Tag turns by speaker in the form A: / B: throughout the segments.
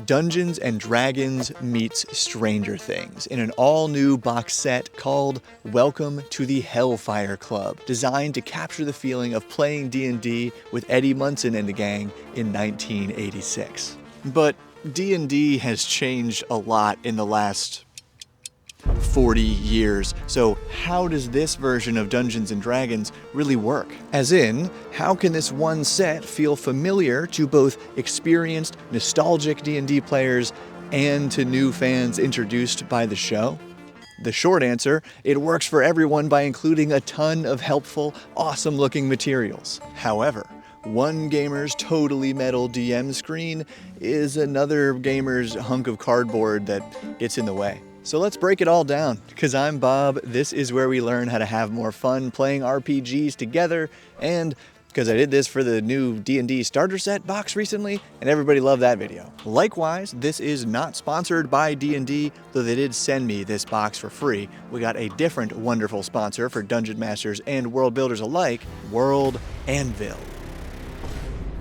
A: Dungeons & Dragons meets Stranger Things in an all-new box set called Welcome to the Hellfire Club, designed to capture the feeling of playing D&D with Eddie Munson and the gang in 1986. But D&D has changed a lot in the last 40 years, so how does this version of Dungeons & Dragons really work? As in, how can this one set feel familiar to both experienced, nostalgic D&D players and to new fans introduced by the show? The short answer, it works for everyone by including a ton of helpful, awesome-looking materials. However, one gamer's totally metal DM screen is another gamer's hunk of cardboard that gets in the way. So let's break it all down, because I'm Bob, this is where we learn how to have more fun playing RPGs together, and because I did this for the new D&D starter set box recently, and everybody loved that video. Likewise, this is not sponsored by D&D, though they did send me this box for free. We got a different wonderful sponsor for Dungeon Masters and World Builders alike, World Anvil.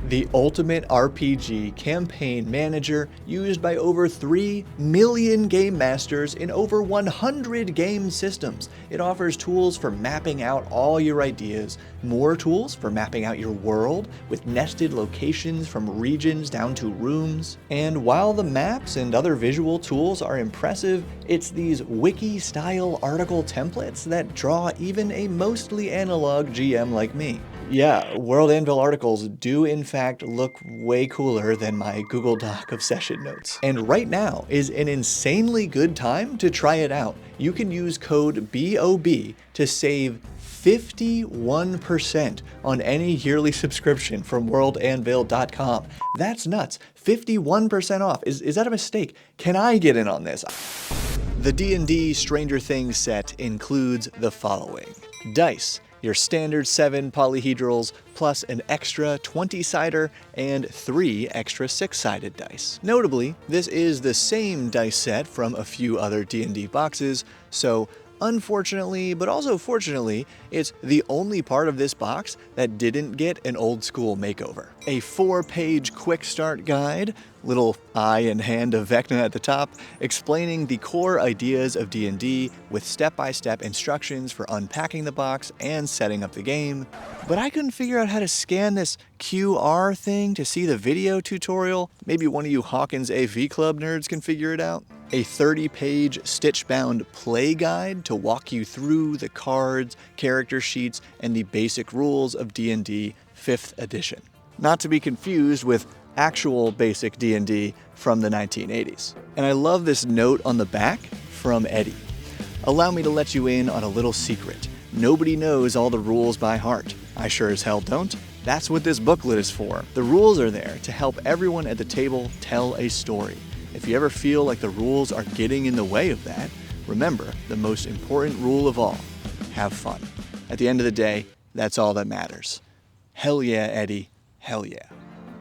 A: The ultimate RPG campaign manager used by over 3 million game masters in over 100 game systems. It offers tools for mapping out all your ideas, more tools for mapping out your world with nested locations from regions down to rooms. And while the maps and other visual tools are impressive, it's these wiki-style article templates that draw even a mostly analog GM like me. Yeah, World Anvil articles do in fact look way cooler than my Google Doc of session notes. And right now is an insanely good time to try it out. You can use code BOB to save 51% on any yearly subscription from worldanvil.com. That's nuts. 51% off. Is that a mistake? Can I get in on this? The D&D Stranger Things set includes the following: dice, your standard 7 polyhedrals, plus an extra 20-sider and 3 extra 6-sided dice. Notably, this is the same dice set from a few other D&D boxes, so unfortunately, but also fortunately, it's the only part of this box that didn't get an old school makeover. A 4-page quick start guide, little eye and hand of Vecna at the top, explaining the core ideas of D&D with step-by-step instructions for unpacking the box and setting up the game. But I couldn't figure out how to scan this QR thing to see the video tutorial. Maybe one of you Hawkins AV Club nerds can figure it out. A 30-page stitch-bound play guide to walk you through the cards, character sheets, and the basic rules of D&D 5th edition. Not to be confused with actual basic D&D from the 1980s. And I love this note on the back from Eddie. Allow me to let you in on a little secret. Nobody knows all the rules by heart. I sure as hell don't. That's what this booklet is for. The rules are there to help everyone at the table tell a story. If you ever feel like the rules are getting in the way of that, remember the most important rule of all: have fun. At the end of the day, that's all that matters. Hell yeah, Eddie. Hell yeah.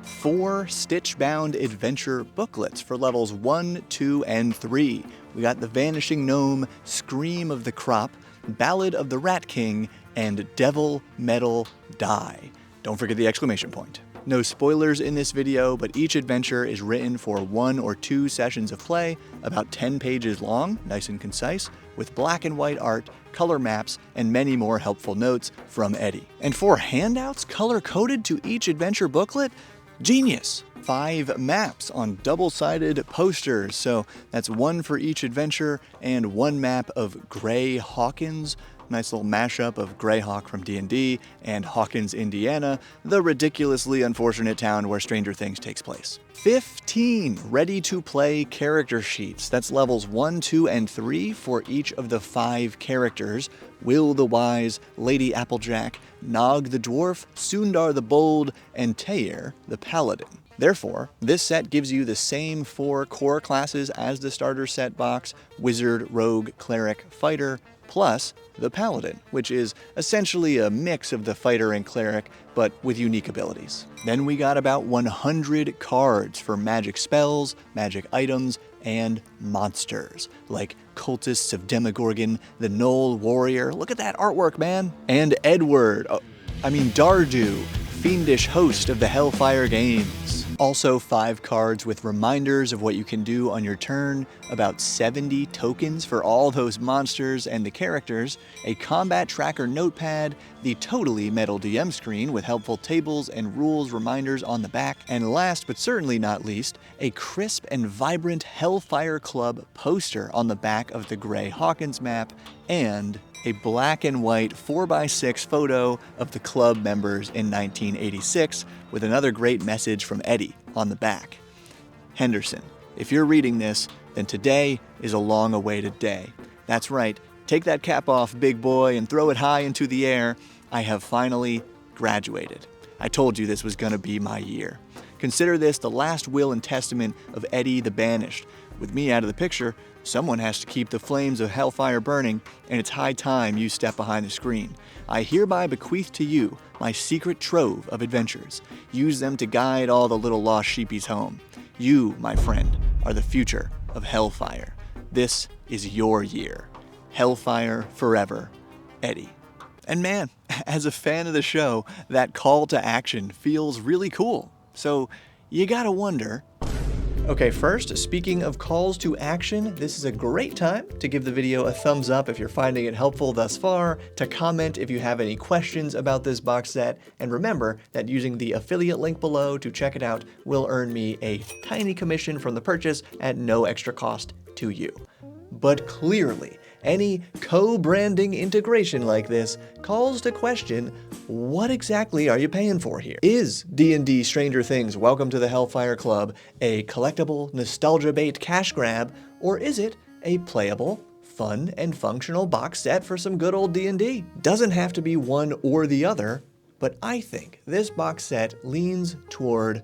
A: 4 stitch-bound adventure booklets for levels 1, 2, and 3. We got The Vanishing Gnome, Scream of the Crop, Ballad of the Rat King, and Devil Metal Die. Don't forget the exclamation point. No spoilers in this video, but each adventure is written for 1 or 2 sessions of play, about 10 pages long, nice and concise, with black and white art, color maps, and many more helpful notes from Eddie. And 4 handouts color-coded to each adventure booklet? Genius! 5 maps on double-sided posters, so that's 1 for each adventure, and 1 map of Grey Hawkins. Nice little mashup of Greyhawk from D&D and Hawkins, Indiana, the ridiculously unfortunate town where Stranger Things takes place. 15 ready-to-play character sheets. That's levels 1, 2, and 3 for each of the 5 characters: Will the Wise, Lady Applejack, Nog the Dwarf, Sundar the Bold, and Teir the Paladin. Therefore, this set gives you the same 4 core classes as the starter set box: Wizard, Rogue, Cleric, Fighter, plus the Paladin, which is essentially a mix of the Fighter and Cleric, but with unique abilities. Then we got about 100 cards for magic spells, magic items, and monsters, like Cultists of Demogorgon, the Knoll Warrior, look at that artwork, man, and Dardu, fiendish host of the Hellfire games. Also 5 cards with reminders of what you can do on your turn, about 70 tokens for all those monsters and the characters, a combat tracker notepad, the totally metal DM screen with helpful tables and rules reminders on the back, and last but certainly not least, a crisp and vibrant Hellfire Club poster on the back of the Gray Hawkins map, and a black and white 4x6 photo of the club members in 1986 with another great message from Eddie on the back. Henderson, if you're reading this, then today is a long-awaited day. That's right, take that cap off, big boy, and throw it high into the air. I have finally graduated. I told you this was gonna be my year. Consider this the last will and testament of Eddie the Banished. With me out of the picture, someone has to keep the flames of Hellfire burning, and it's high time you step behind the screen. I hereby bequeath to you my secret trove of adventures. Use them to guide all the little lost sheepies home. You, my friend, are the future of Hellfire. This is your year. Hellfire forever, Eddie. And man, as a fan of the show, that call to action feels really cool. So you gotta wonder. Okay, first, speaking of calls to action, this is a great time to give the video a thumbs up if you're finding it helpful thus far, to comment if you have any questions about this box set, and remember that using the affiliate link below to check it out will earn me a tiny commission from the purchase at no extra cost to you. But clearly, any co-branding integration like this calls to question, what exactly are you paying for here? Is D&D Stranger Things Welcome to the Hellfire Club a collectible, nostalgia bait cash grab, or is it a playable, fun, and functional box set for some good old D&D? Doesn't have to be one or the other, but I think this box set leans toward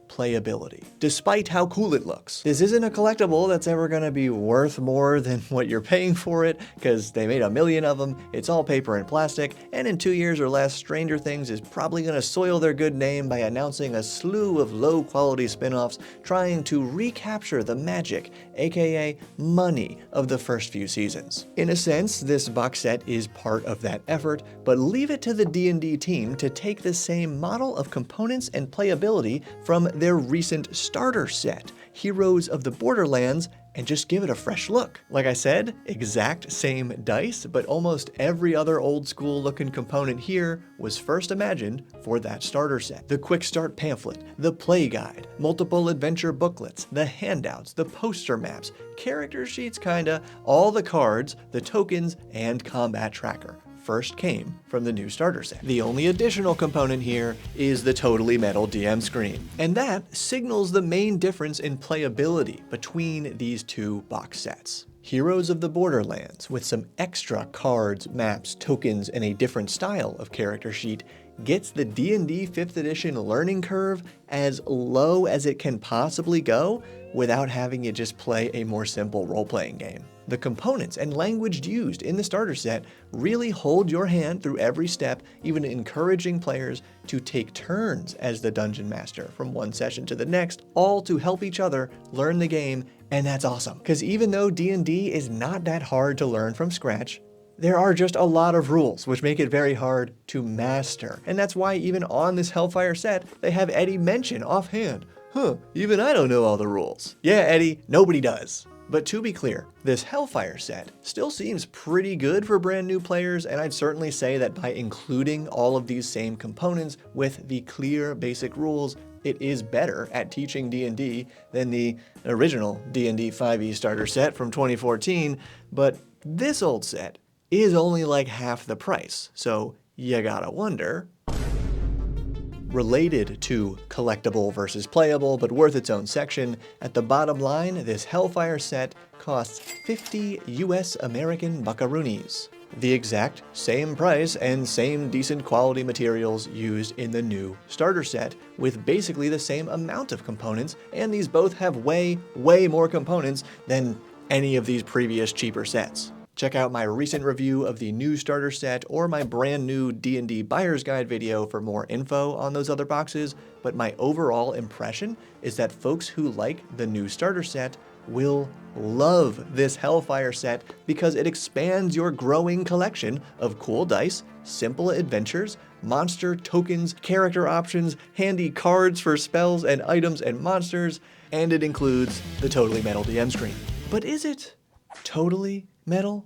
A: playability, despite how cool it looks. This isn't a collectible that's ever gonna be worth more than what you're paying for it, because they made a million of them, it's all paper and plastic, and in 2 years or less, Stranger Things is probably gonna soil their good name by announcing a slew of low-quality spin-offs trying to recapture the magic, aka money, of the first few seasons. In a sense, this box set is part of that effort, but leave it to the D&D team to take the same model of components and playability from their recent starter set, Heroes of the Borderlands, and just give it a fresh look. Like I said, exact same dice, but almost every other old school looking component here was first imagined for that starter set. The quick start pamphlet, the play guide, multiple adventure booklets, the handouts, the poster maps, character sheets kinda, all the cards, the tokens, and combat tracker first came from the new starter set. The only additional component here is the totally metal DM screen, and that signals the main difference in playability between these two box sets. Heroes of the Borderlands, with some extra cards, maps, tokens, and a different style of character sheet, gets the D&D 5th edition learning curve as low as it can possibly go without having you just play a more simple role-playing game. The components and language used in the starter set really hold your hand through every step, even encouraging players to take turns as the dungeon master from one session to the next, all to help each other learn the game, and that's awesome. Because even though D&D is not that hard to learn from scratch, there are just a lot of rules, which make it very hard to master. And that's why even on this Hellfire set, they have Eddie mention offhand, even I don't know all the rules. Yeah, Eddie, nobody does. But to be clear, this Hellfire set still seems pretty good for brand new players, and I'd certainly say that by including all of these same components with the clear basic rules, it is better at teaching D&D than the original D&D 5e starter set from 2014, but this old set is only like half the price, so you gotta wonder. Related to collectible versus playable, but worth its own section, at the bottom line, this Hellfire set costs 50 US American buckaroonies. The exact same price and same decent quality materials used in the new starter set, with basically the same amount of components, and these both have way more components than any of these previous cheaper sets. Check out my recent review of the new starter set or my brand new D&D buyer's guide video for more info on those other boxes, but my overall impression is that folks who like the new starter set will love this Hellfire set because it expands your growing collection of cool dice, simple adventures, monster tokens, character options, handy cards for spells and items and monsters, and it includes the Totally Metal DM screen. But is it totally metal?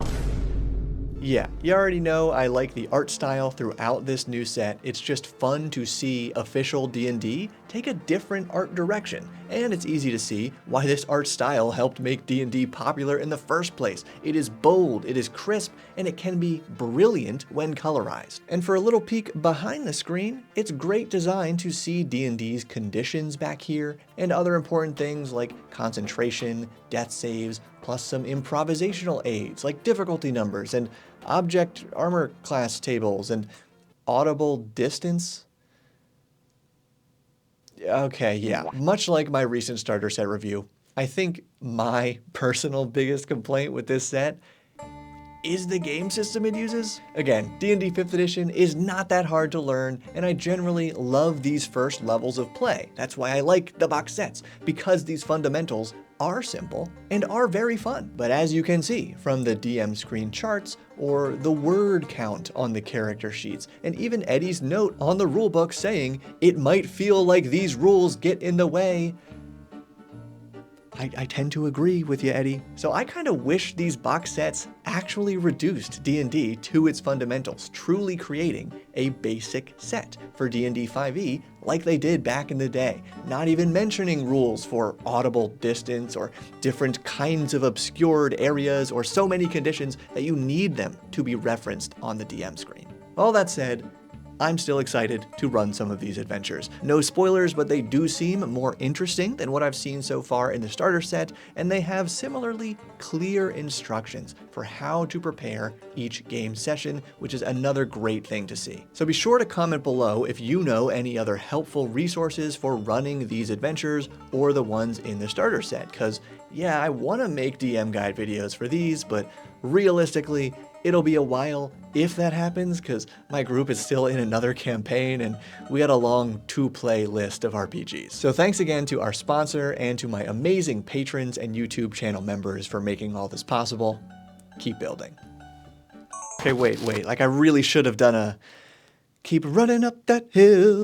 A: Yeah, you already know I like the art style throughout this new set. It's just fun to see official D&D take a different art direction, and it's easy to see why this art style helped make D&D popular in the first place. It is bold, it is crisp, and it can be brilliant when colorized. And for a little peek behind the screen, it's great design to see D&D's conditions back here, and other important things like concentration, death saves, plus some improvisational aids like difficulty numbers and object armor class tables and audible distance. Okay, yeah, much like my recent starter set review, I think my personal biggest complaint with this set is the game system it uses. Again, D&D 5th edition is not that hard to learn, and I generally love these first levels of play. That's why I like the box sets, because these fundamentals are simple and are very fun. But as you can see from the DM screen charts, or the word count on the character sheets, and even Eddie's note on the rulebook saying it might feel like these rules get in the way, I tend to agree with you, Eddie. So I kind of wish these box sets actually reduced D&D to its fundamentals, truly creating a basic set for D&D 5e like they did back in the day, not even mentioning rules for audible distance or different kinds of obscured areas or so many conditions that you need them to be referenced on the DM screen. All that said, I'm still excited to run some of these adventures. No spoilers, but they do seem more interesting than what I've seen so far in the starter set, and they have similarly clear instructions for how to prepare each game session, which is another great thing to see. So be sure to comment below if you know any other helpful resources for running these adventures or the ones in the starter set, because yeah, I want to make DM guide videos for these, but realistically, it'll be a while if that happens, because my group is still in another campaign and we got a long to-play list of RPGs. So thanks again to our sponsor and to my amazing patrons and YouTube channel members for making all this possible. Keep building. Okay, wait, like I really should have done a keep running up that hill.